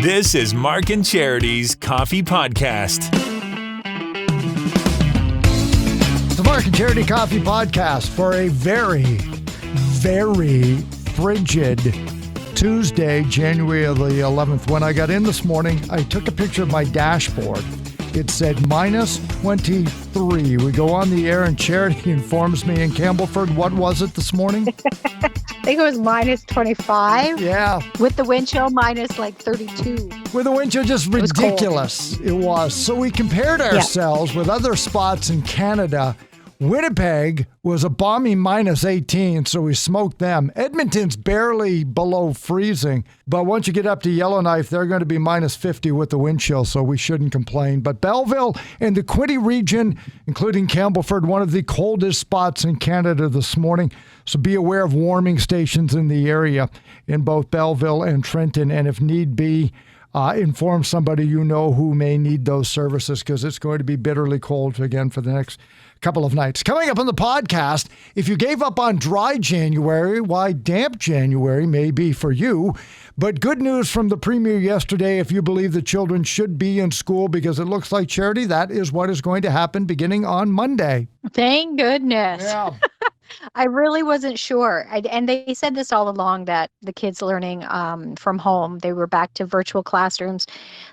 This is Mark and Charity's Coffee Podcast. The Mark and Charity Coffee Podcast for a very, very frigid Tuesday, January the 11th. When I got in this morning, I took a picture of my dashboard. It said minus 23. We go on the air and Charity informs me in Campbellford. What was it this morning? I think it was minus 25. Yeah. With the wind chill, minus like 32. With the wind chill, just ridiculous. It was. So we compared ourselves with other spots in Canada. Winnipeg was a balmy minus 18, so we smoked them. Edmonton's barely below freezing, but once you get up to Yellowknife, they're going to be minus 50 with the wind chill, so we shouldn't complain. But Belleville and the Quinte region, including Campbellford, one of the coldest spots in Canada this morning, so be aware of warming stations in the area in both Belleville and Trenton, and if need be, inform somebody you know who may need those services because it's going to be bitterly cold again for the next couple of nights. Coming up on the podcast, if you gave up on dry January, why damp January may be for you. But good news from the Premier yesterday if you believe the children should be in school, because it looks like, Charity, that is what is going to happen beginning on Monday. Thank goodness. Yeah. I really wasn't sure. And they said this all along, that the kids learning from home, they were back to virtual classrooms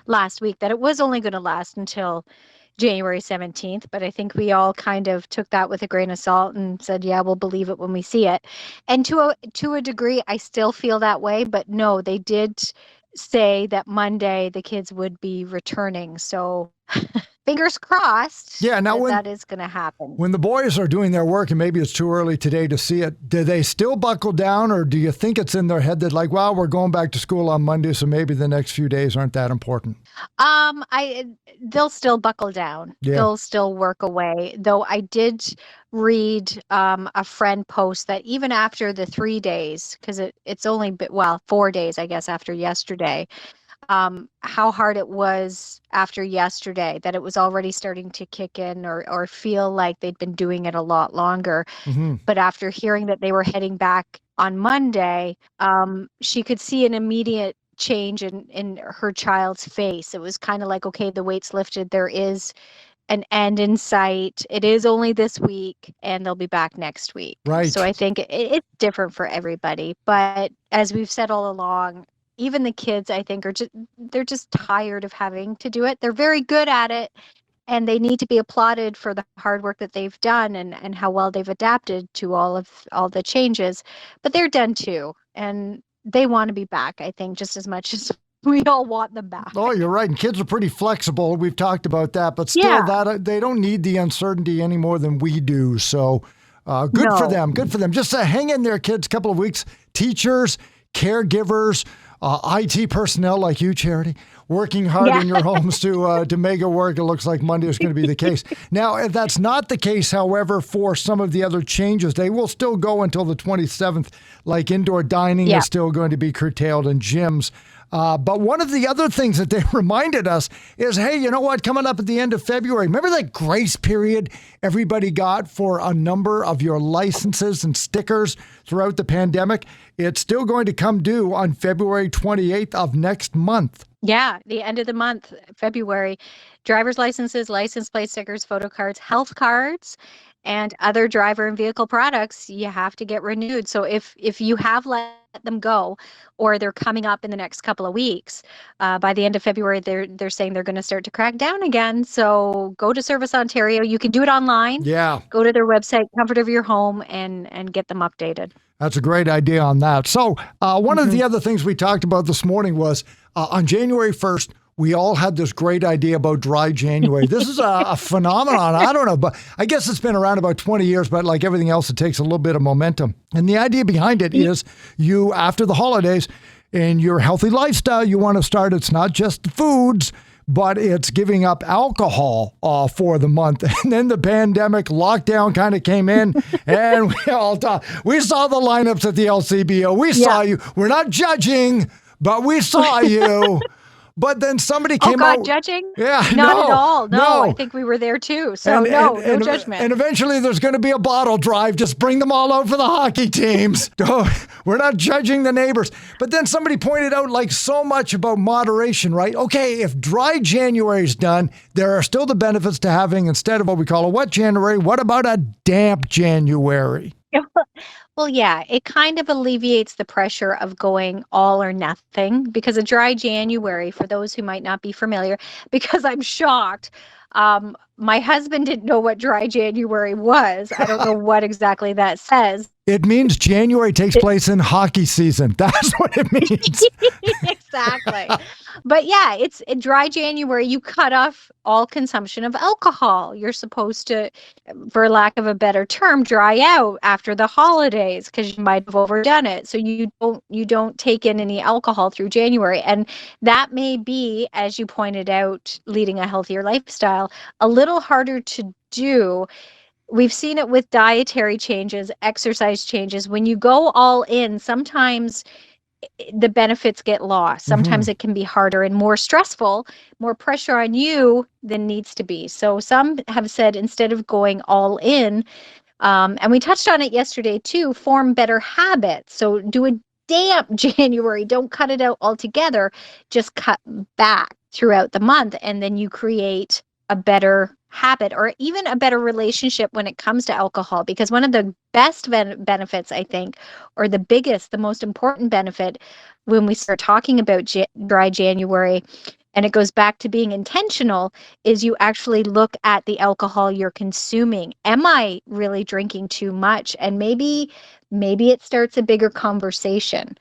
last week, that it was only going to last until January 17th. But I think we all kind of took that with a grain of salt and said, yeah, we'll believe it when we see it. And to a degree, I still feel that way. But no, they did say that Monday the kids would be returning. So fingers crossed that is going to happen. When the boys are doing their work, and maybe it's too early today to see it, do they still buckle down, or do you think it's in their head that, like, well, we're going back to school on Monday, so maybe the next few days aren't that important? They'll still buckle down. Yeah. They'll still work away. Though I did read a friend post that even after the 3 days, because it's only 4 days, I guess, after yesterday, how hard it was after yesterday, that it was already starting to kick in or feel like they'd been doing it a lot longer. Mm-hmm. But after hearing that they were heading back on Monday, she could see an immediate change in her child's face. It was kind of like, okay, the weight's lifted. There is an end in sight. It is only this week, and they'll be back next week. Right. So I think it's different for everybody. But as we've said all along, even the kids, I think, they're just tired of having to do it. They're very good at it, and they need to be applauded for the hard work that they've done and how well they've adapted to all the changes. But they're done too, and they want to be back, I think, just as much as we all want them back. Oh, you're right. And kids are pretty flexible. We've talked about that, but still, they don't need the uncertainty any more than we do. So good for them. Good for them. Just hang in there, kids. Couple of weeks. Teachers, caregivers, IT personnel like you, Charity, working hard in your homes to make it work. It looks like Monday is going to be the case. Now, if that's not the case, however, for some of the other changes, they will still go until the 27th, like indoor dining is still going to be curtailed and gyms. But one of the other things that they reminded us is, hey, you know what? Coming up at the end of February, remember that grace period everybody got for a number of your licenses and stickers throughout the pandemic? It's still going to come due on February 28th of next month. Yeah, the end of the month, February. Driver's licenses, license plate stickers, photo cards, health cards, and other driver and vehicle products, you have to get renewed. So if you have let them go, or they're coming up in the next couple of weeks, by the end of February, they're saying they're going to start to crack down again. So go to Service Ontario. You can do it online. Yeah. Go to their website, comfort of your home, and get them updated. That's a great idea on that. So one of the other things we talked about this morning was on January 1st, we all had this great idea about dry January. This is a phenomenon. I don't know, but I guess it's been around about 20 years, but like everything else, it takes a little bit of momentum. And the idea behind it is you, after the holidays, in your healthy lifestyle, you want to start, it's not just foods, but it's giving up alcohol for the month. And then the pandemic lockdown kind of came in and we saw the lineups at the LCBO. We saw you. We're not judging, but we saw you. But then somebody Oh came God, out. judging? Yeah, Not no, at all. No, no. I think we were there too. So no judgment. And eventually there's going to be a bottle drive. Just bring them all out for the hockey teams. We're not judging the neighbors. But then somebody pointed out like so much about moderation, right? Okay, if dry January is done, there are still the benefits to having, instead of what we call a wet January, what about a damp January? Well, yeah, it kind of alleviates the pressure of going all or nothing, because a dry January, for those who might not be familiar, because I'm shocked, my husband didn't know what dry January was. I don't know what exactly that says. It means January takes place in hockey season. That's what it means. Exactly. But yeah, it's a dry January. You cut off all consumption of alcohol. You're supposed to, for lack of a better term, dry out after the holidays because you might have overdone it. So you don't take in any alcohol through January. And that may be, as you pointed out, leading a healthier lifestyle, a little harder to do. We've seen it with dietary changes, exercise changes. When you go all in, sometimes the benefits get lost. Sometimes it can be harder and more stressful, more pressure on you than needs to be. So some have said, instead of going all in, and we touched on it yesterday too, form better habits. So do a damp January. Don't cut it out altogether. Just cut back throughout the month, and then you create a better habit or even a better relationship when it comes to alcohol. Because one of the best benefits, I think, or the most important benefit when we start talking about dry January, and it goes back to being intentional, is you actually look at the alcohol you're consuming. Am I really drinking too much? And maybe it starts a bigger conversation.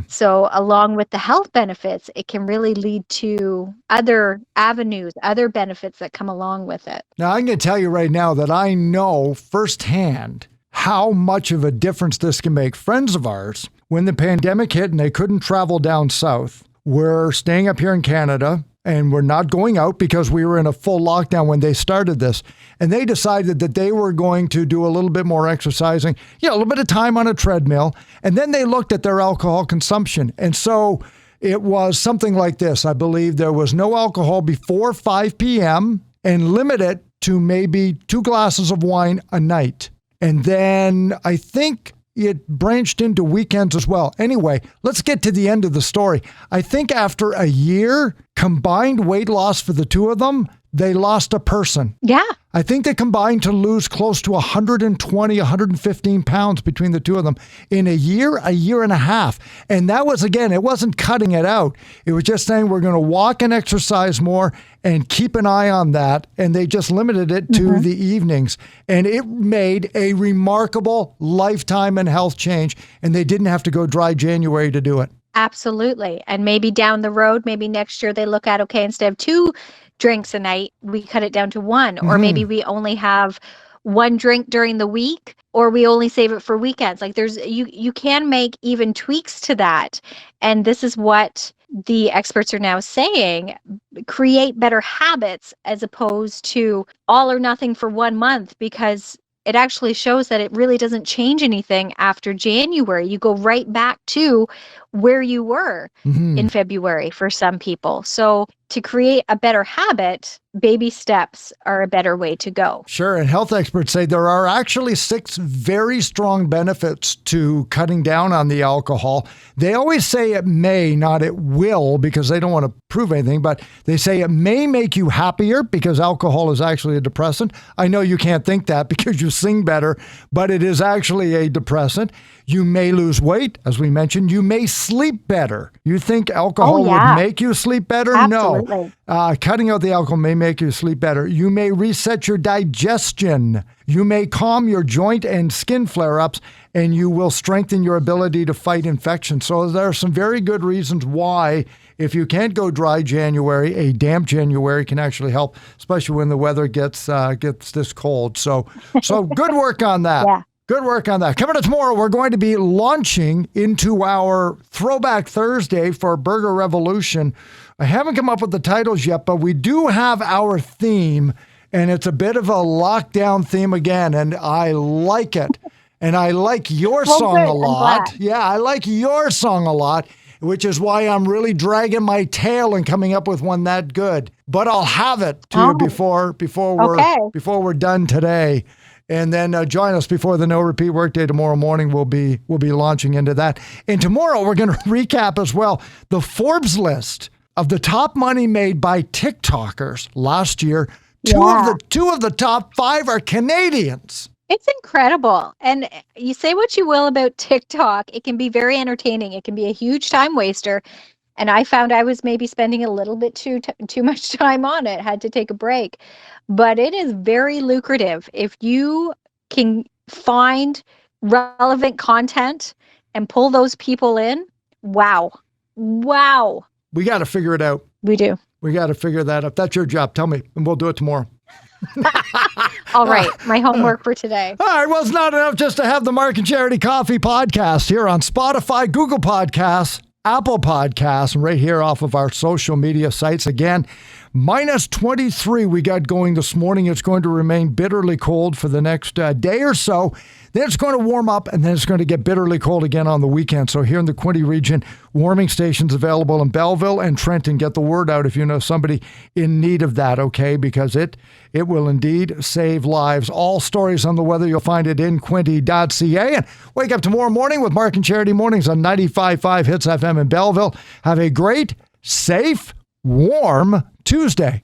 So along with the health benefits, it can really lead to other avenues, other benefits that come along with it. Now, I'm going to tell you right now that I know firsthand how much of a difference this can make. Friends of ours, when the pandemic hit and they couldn't travel down south, we're staying up here in Canada, and we're not going out because we were in a full lockdown when they started this. And they decided that they were going to do a little bit more exercising, a little bit of time on a treadmill. And then they looked at their alcohol consumption. And so it was something like this. I believe there was no alcohol before 5 p.m. and limit it to maybe 2 glasses of wine a night. And then I think it branched into weekends as well. Anyway, let's get to the end of the story. I think after a year, combined weight loss for the two of them, they lost a person. Yeah. I think they combined to lose close to 120, 115 pounds between the two of them in a year and a half. And that was, again, it wasn't cutting it out. It was just saying we're going to walk and exercise more and keep an eye on that. And they just limited it to the evenings. And it made a remarkable lifetime and health change. And they didn't have to go dry January to do it. Absolutely. And maybe down the road, maybe next year they look at, okay, instead of 2 drinks a night, we cut it down to 1, or maybe we only have 1 drink during the week, or we only save it for weekends. Like you can make even tweaks to that. And this is what the experts are now saying: create better habits as opposed to all or nothing for 1 month, because it actually shows that it really doesn't change anything after January. You go right back to where you were in February for some people. So to create a better habit, baby steps are a better way to go. Sure. And health experts say there are actually 6 very strong benefits to cutting down on the alcohol. They always say it may, not it will, because they don't want to prove anything, but they say it may make you happier because alcohol is actually a depressant. I know you can't think that because you sing better, but it is actually a depressant. You may lose weight, as we mentioned. You may sleep better. You think alcohol would make you sleep better? Absolutely. No. Cutting out the alcohol may make you sleep better. You may reset your digestion. You may calm your joint and skin flare-ups, and you will strengthen your ability to fight infection. So there are some very good reasons why, if you can't go dry January, a damp January can actually help, especially when the weather gets this cold. So good work on that. Yeah. Good work on that. Coming up tomorrow, we're going to be launching into our Throwback Thursday for Burger Revolution. I haven't come up with the titles yet, but we do have our theme, and it's a bit of a lockdown theme again, and I like it. And I like your song a lot. Yeah, I like your song a lot. which is why I'm really dragging my tail and coming up with one that good. But I'll have it to you before we're done today. And then join us before the No Repeat Workday tomorrow morning. We'll be launching into that. And tomorrow we're going to recap as well the Forbes list of the top money made by TikTokers last year. Two of the top 5 are Canadians. It's incredible. And you say what you will about TikTok. It can be very entertaining. It can be a huge time waster. And I found I was maybe spending a little bit too much time on it, had to take a break. But it is very lucrative. If you can find relevant content and pull those people in, wow. We got to figure it out. We do. We got to figure that out. That's your job. Tell me, and we'll do it tomorrow. All right. My homework for today. All right. Well, it's not enough just to have the Mark and Charity Coffee podcast here on Spotify, Google Podcasts, Apple Podcasts, and right here off of our social media sites. Again, minus 23 we got going this morning. It's going to remain bitterly cold for the next day or so. Then it's going to warm up, and then it's going to get bitterly cold again on the weekend. So here in the Quinte region, warming stations available in Belleville and Trenton. Get the word out if you know somebody in need of that, okay? Because it will indeed save lives. All stories on the weather, you'll find it in quinte.ca. And wake up tomorrow morning with Mark and Charity Mornings on 95.5 Hits FM in Belleville. Have a great, safe, warm Tuesday.